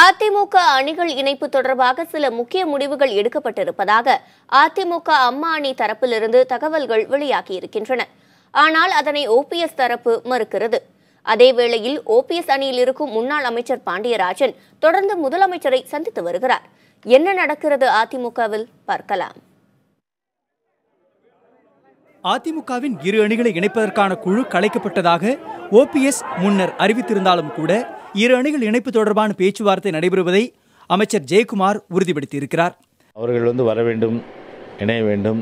அதிமுக அணிகள் இணைப்பு தொடர்பாக சில முக்கிய முடிவுகள் எடுக்கப்பட்டிருப்பதாக அதிமுக அம்மா அணி தரப்பிலிருந்து தகவல்கள் வெளியாகியிருக்கின்றன. ஆனால் அதனை ஓபிஎஸ் தரப்பு மறுக்கிறது. அதேவேளையில் ஓபிஎஸ் அணியில் இருக்கும் முன்னாள் அமைச்சர் பாண்டியராஜன் தொடர்ந்து முதலமைச்சரை சந்தித்து வருகிறார். என்ன நடக்கிறது அதிமுகவில் பார்க்கலாம். அதிமுகவின் இரு அணிகளை இணைப்பதற்கான குழு கலைக்கப்பட்டதாக ஓபிஎஸ் முன்னர் அறிவித்திருந்தாலும் கூட இரு அணிகள் இணைப்பு தொடர்பான பேச்சுவார்த்தை நடைபெறுவதை அமைச்சர் ஜெயக்குமார் உறுதிப்படுத்தியிருக்கிறார். அவர்கள் வர வேண்டும், இணைய வேண்டும்,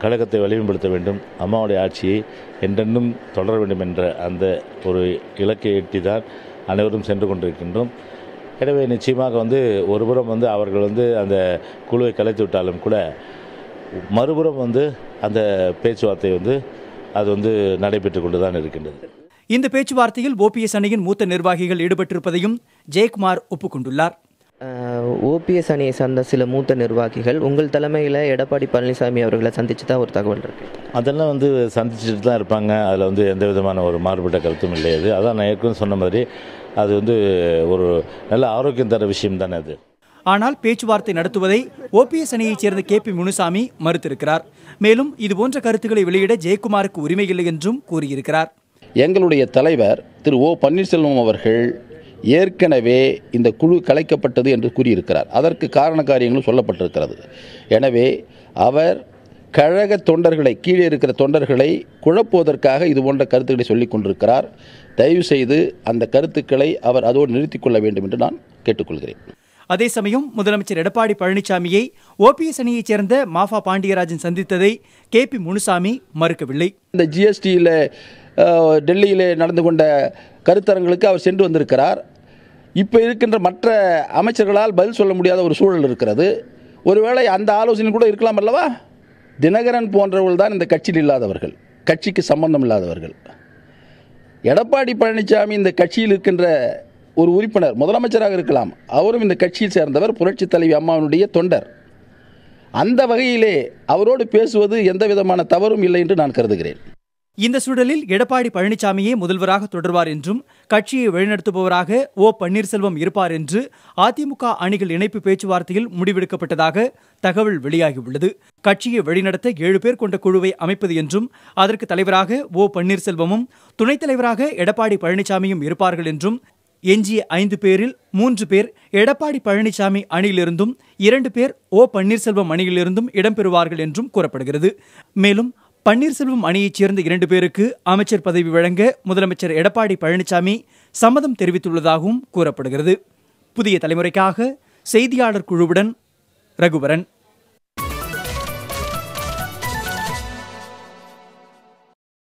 கழகத்தை வலிமைப்படுத்த வேண்டும், அம்மாவுடைய ஆட்சியை என்றென்றும் தொடர வேண்டும் என்ற அந்த ஒரு இலக்கை எட்டிதான் அனைவரும் சென்று கொண்டிருக்கின்றோம். எனவே நிச்சயமாக ஒருபுறம் அவர்கள் அந்த குழுவை கலைத்து விட்டாலும் கூட மறுபுறம் அந்த பேச்சுவார்த்தை அது நடைபெற்று கொண்டுதான் இருக்கின்றது. இந்த பேச்சுவார்த்தையில் ஓபிஎஸ் அணியின் மூத்த நிர்வாகிகள் ஈடுபட்டிருப்பதையும் ஜெயக்குமார் ஒப்புக்கொண்டுள்ளார். ஓபிஎஸ் அணியை சார்ந்த சில மூத்த நிர்வாகிகள் உங்கள் தலைமையில் எடப்பாடி பழனிசாமி அவர்களை சந்திச்சு தான் ஒரு தகவல் இருக்கு. அதெல்லாம் சந்திச்சுட்டு தான் இருப்பாங்க. அதில் எந்த விதமான ஒரு மாறுபட்ட கருத்தும் இல்லை. அதான் நான் ஏற்கனவே சொன்ன மாதிரி அது ஒரு நல்ல ஆரோக்கியம் தர விஷயம் தானே அது. ஆனால் பேச்சுவார்த்தை நடத்துவதை ஓபிஎஸ் அணியைச் சேர்ந்த KP முனுசாமி மறுத்திருக்கிறார். மேலும் இதுபோன்ற கருத்துக்களை வெளியிட ஜெயக்குமாருக்கு உரிமை இல்லை என்றும் கூறியிருக்கிறார். எங்களுடைய தலைவர் திரு ஓ பன்னீர்செல்வம் அவர்கள் ஏற்கனவே இந்த குழு கலைக்கப்பட்டது என்று கூறியிருக்கிறார். அதற்கு காரண காரியங்களும் சொல்லப்பட்டிருக்கிறது. எனவே அவர் கழக தொண்டர்களை, கீழே இருக்கிற தொண்டர்களை குழப்புவதற்காக இது போன்ற கருத்துக்களை சொல்லிக் கொண்டிருக்கிறார். தயவு செய்து அந்த கருத்துக்களை அவர் அதோடு நிறுத்திக் கொள்ள வேண்டும் என்று நான் கேட்டுக்கொள்கிறேன். அதே சமயம் முதலமைச்சர் எடப்பாடி பழனிசாமியை ஓபிஎஸ் அணியைச் சேர்ந்த மாஃபா பாண்டியராஜன் சந்தித்ததை KP முனுசாமி மறுக்கவில்லை. இந்த GSTயில் டெல்லியிலே நடந்து கொண்ட கருத்தரங்களுக்கு அவர் சென்று வந்திருக்கிறார். இப்போ இருக்கின்ற மற்ற அமைச்சர்களால் பதில் சொல்ல முடியாத ஒரு சூழல் இருக்கிறது. ஒருவேளை அந்த ஆலோசனை கூட இருக்கலாம் அல்லவா? தினகரன் போன்றவர்கள் தான் இந்த கட்சியில் இல்லாதவர்கள், கட்சிக்கு சம்பந்தம் இல்லாதவர்கள். எடப்பாடி பழனிசாமி இந்த கட்சியில் இருக்கின்ற ஒரு உறுப்பினர், முதலமைச்சராக இருக்கலாம். அவரும் இந்த கட்சியில் சேர்ந்தவர், புரட்சி தலைவி அம்மாவுடைய தொண்டர். அந்த வகையிலே அவரோடு பேசுவது எந்த விதமான தவறும் இல்லை என்று நான் கருதுகிறேன். இந்த சூழலில் எடப்பாடி பழனிசாமியே முதல்வராக தொடர்வார் என்றும் கட்சியை வழிநடத்துபவராக ஓ பன்னீர்செல்வம் இருப்பார் என்று அதிமுக அணிகள் இணைப்பு பேச்சுவார்த்தையில் முடிவெடுக்கப்பட்டதாக தகவல் வெளியாகியுள்ளது. கட்சியை வழிநடத்த 7 பேர் கொண்ட குழுவை அமைப்பது என்றும் அதற்கு தலைவராக ஓ பன்னீர்செல்வமும் துணைத் தலைவராக எடப்பாடி பழனிசாமியும் இருப்பார்கள் என்றும் எஞ்சிய 5 பேரில் 3 பேர் எடப்பாடி பழனிசாமி அணியிலிருந்தும் 2 பேர் ஓ பன்னீர்செல்வம் அணியிலிருந்தும் இடம்பெறுவார்கள் என்றும் கூறப்படுகிறது. மேலும் பன்னீர்செல்வம் அணியைச் சேர்ந்த 2 பேருக்கு அமைச்சர் பதவி வழங்க முதலமைச்சர் எடப்பாடி பழனிசாமி சம்மதம் தெரிவித்துள்ளதாகவும் கூறப்படுகிறது. புதிய தலைமுறைக்காக செய்தியாளர் குழுவுடன் ரகுவரன்.